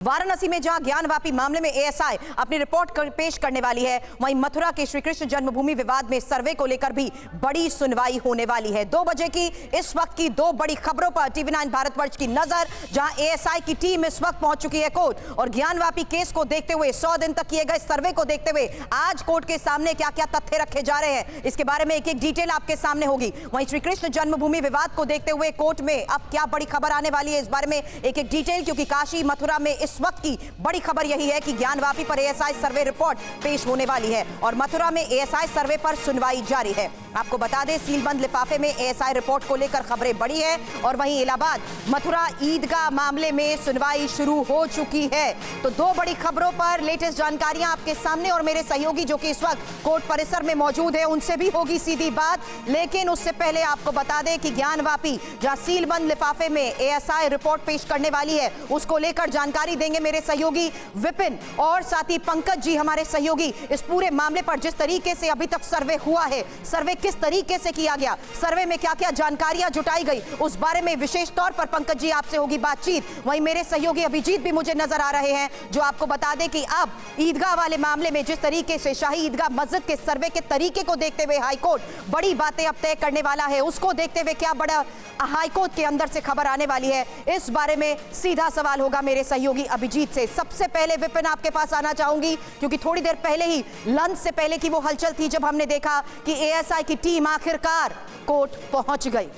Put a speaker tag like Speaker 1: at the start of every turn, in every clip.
Speaker 1: वाराणसी में जहां ज्ञानवापी मामले में एएसआई अपनी रिपोर्ट पेश करने वाली है, वहीं मथुरा के श्री कृष्ण जन्मभूमि विवाद में सर्वे को लेकर भी बड़ी सुनवाई होने वाली है। 2 बजे की इस वक्त की 2 बड़ी खबरों पर टीवी9 भारतवर्ष की नजर, जहां एएसआई की टीम इस वक्त पहुंच चुकी है कोर्ट और ज्ञानवापी केस को देखते हुए 100 दिन तक किए गए सर्वे को देखते हुए आज कोर्ट के सामने क्या क्या तथ्य रखे जा रहे हैं, इसके बारे में एक एक डिटेल आपके सामने होगी। वहीं श्री कृष्ण जन्मभूमि विवाद को देखते हुए कोर्ट में अब क्या बड़ी खबर आने वाली है, इस बारे में एक एक डिटेल, क्योंकि काशी मथुरा में इस वक्त की बड़ी खबर यही है कि ज्ञानवापी पर एएसआई सर्वे रिपोर्ट पेश होने वाली है और मथुरा में एएसआई सर्वे पर सुनवाई जारी है। आपको बता दें, सीलबंद लिफाफे में एएसआई रिपोर्ट को लेकर खबरें बढ़ी है और वहीं इलाहाबाद मथुरा ईदगाह मामले में सुनवाई शुरू हो चुकी है। तो 2 बड़ी खबरों पर लेटेस्ट जानकारियां आपके सामने और मेरे सहयोगी जो कि इस वक्त कोर्ट परिसर में मौजूद है उनसे भी होगी सीधी बात, लेकिन उससे पहले आपको बता दें कि ज्ञानवापी जहां सीलबंद लिफाफे में एएसआई रिपोर्ट पेश करने वाली है उसको लेकर जानकारी देंगे मेरे सहयोगी विपिन और साथ ही पंकज जी हमारे सहयोगी। इस पूरे मामले पर जिस तरीके से अभी तक सर्वे हुआ है, सर्वे किस तरीके से किया गया, सर्वे में क्या क्या जानकारियां जुटाई गई, उस बारे में विशेष तौर पर पंकज जी आपसे होगी बातचीत। वहीं मेरे सहयोगी अभिजीत भी मुझे नजर आ रहे हैं जो आपको बता दें कि अब ईदगाह वाले मामले में जिस तरीके से शाही ईदगाह मस्जिद के सर्वे के तरीके को देखते हुए हाईकोर्ट बड़ी बातें अब तय करने वाला है, उसको देखते हुए क्या बड़ा हाईकोर्ट के अंदर से खबर आने वाली है, इस बारे में सीधा सवाल होगा मेरे सहयोगी अभिजीत से। सबसे पहले विपिन आपके पास आना चाहूंगी क्योंकि थोड़ी देर पहले ही लंच से पहले की वो हलचल थी जब हमने देखा कि एएसआई की टीम आखिरकार कोर्ट पहुंच गई।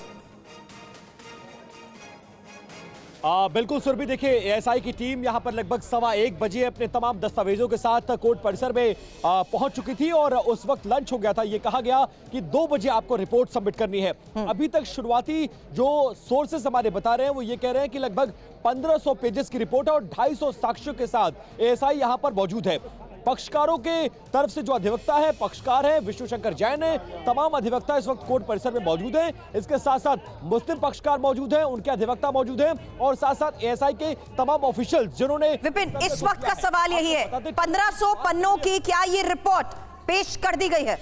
Speaker 2: बिल्कुल सुरभि, देखिए एएसआई की टीम यहां पर लगभग 1:15 बजे अपने तमाम दस्तावेजों के साथ कोर्ट परिसर में पहुंच चुकी थी और उस वक्त लंच हो गया था। ये कहा गया कि 2 बजे आपको रिपोर्ट सबमिट करनी है। अभी तक शुरुआती जो सोर्सेस हमारे बता रहे हैं वो ये कह रहे हैं कि लगभग 1500 पेजेस की रिपोर्ट है और 250 साक्ष्यों के साथ एएसआई यहां पर मौजूद है। पक्षकारों के तरफ से जो अधिवक्ता है, पक्षकार है विष्णु शंकर जैन है, तमाम अधिवक्ता इस वक्त कोर्ट परिसर में मौजूद हैं। इसके साथ साथ मुस्लिम पक्षकार मौजूद हैं, उनके अधिवक्ता मौजूद हैं और साथ साथ एएसआई के तमाम ऑफिशियल्स जिन्होंने
Speaker 1: विपिन, इस वक्त का सवाल यही है, 1500 पन्नों की क्या ये रिपोर्ट पेश कर दी गई है?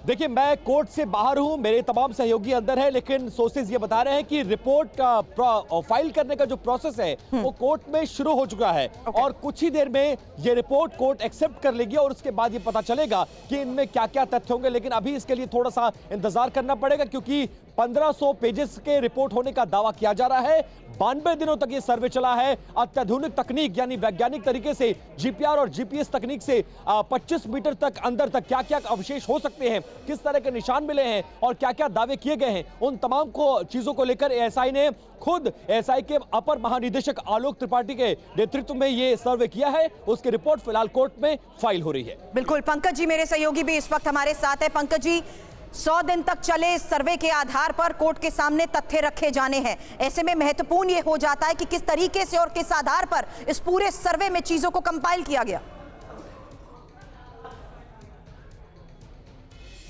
Speaker 2: देखिए, मैं कोर्ट से बाहर हूं, मेरे तमाम सहयोगी अंदर है, लेकिन सोर्सेज ये बता रहे हैं कि रिपोर्ट फाइल करने का जो प्रोसेस है वो कोर्ट में शुरू हो चुका है और कुछ ही देर में ये रिपोर्ट कोर्ट एक्सेप्ट कर लेगी और उसके बाद ये पता चलेगा कि इनमें क्या क्या तथ्य होंगे। लेकिन अभी इसके लिए थोड़ा सा इंतजार करना पड़ेगा क्योंकि 1500 पेजेस के रिपोर्ट होने का दावा किया जा रहा है। 92 दिनों तक ये सर्वे चला है। अत्याधुनिक तकनीक यानी वैज्ञानिक तरीके से जीपीआर और जीपीएस तकनीक से 25 मीटर तक अंदर तक क्या क्या अवशेष हो सकते हैं, किस तरह के निशान मिले हैं और क्या क्या दावे किए गए हैं, उन तमाम चीजों को लेकर एएसआई ने खुद एएसआई के अपर महानिदेशक आलोक त्रिपाठी के नेतृत्व में ये सर्वे किया है। उसकी रिपोर्ट फिलहाल कोर्ट में फाइल हो रही है।
Speaker 1: बिल्कुल, पंकज जी मेरे सहयोगी भी इस वक्त हमारे साथ है। पंकज जी, 100 दिन तक चले इस सर्वे के आधार पर कोर्ट के सामने तथ्य रखे जाने हैं, ऐसे में महत्वपूर्ण ये हो जाता है कि किस तरीके से और किस आधार पर इस पूरे सर्वे में चीजों को कंपाइल किया गया।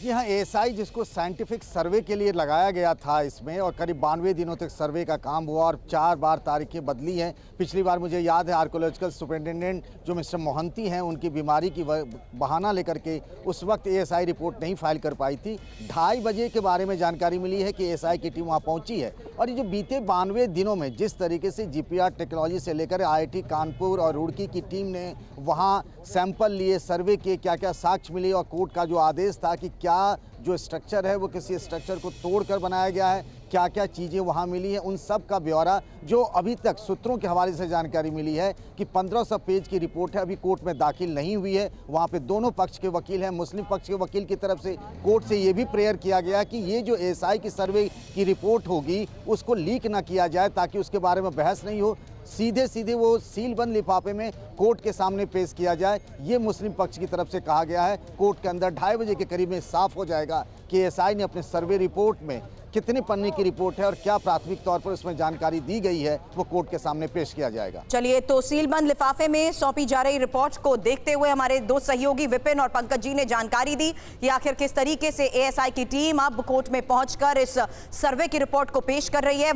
Speaker 3: जी हाँ, एएसआई जिसको साइंटिफिक सर्वे के लिए लगाया गया था इसमें और करीब 92 दिनों तक सर्वे का काम हुआ और 4 बार तारीखें बदली हैं। पिछली बार मुझे याद है आर्कोलॉजिकल सुपरिटेंडेंट जो मिस्टर मोहंती हैं, उनकी बीमारी की बहाना लेकर के उस वक्त एएसआई रिपोर्ट नहीं फाइल कर पाई थी। 2:30 बजे के बारे में जानकारी मिली है कि एएसआई की टीम वहाँ पहुँची है और ये जो बीते 92 दिनों में जिस तरीके से जीपीआर टेक्नोलॉजी से लेकर IIT कानपुर और रुड़की की टीम ने वहाँ सैंपल लिए, सर्वे किए, क्या क्या साक्ष्य मिले और कोर्ट का जो आदेश था कि क्या जो स्ट्रक्चर है वो किसी स्ट्रक्चर को तोड़कर बनाया गया है, क्या क्या चीज़ें वहाँ मिली हैं, उन सब का ब्यौरा जो अभी तक सूत्रों के हवाले से जानकारी मिली है कि 1500 पेज की रिपोर्ट है, अभी कोर्ट में दाखिल नहीं हुई है। वहाँ पे दोनों पक्ष के वकील हैं। मुस्लिम पक्ष के वकील की तरफ से कोर्ट से ये भी प्रेयर किया गया कि ये जो एएसआई की सर्वे की रिपोर्ट होगी उसको लीक ना किया जाए ताकि उसके बारे में बहस नहीं हो, सीधे सीधे वो सीलबंद लिफाफे में कोर्ट के सामने पेश किया जाए। ये मुस्लिम पक्ष की तरफ से कहा गया है। कोर्ट के अंदर 2:30 बजे के करीब में साफ हो जाएगा कि एएसआई ने अपने सर्वे रिपोर्ट में कितने पन्ने की रिपोर्ट है और क्या प्राथमिक तौर पर उसमें जानकारी दी गई है, वो कोर्ट के सामने पेश किया जाएगा।
Speaker 1: चलिए, तो सीलबंद लिफाफे में सौंपी जा रही रिपोर्ट को देखते हुए हमारे 2 सहयोगी विपिन और पंकज जी ने जानकारी दी कि आखिर किस तरीके से एएसआई की टीम अब कोर्ट में पहुंचकर इस सर्वे की रिपोर्ट को पेश कर रही है।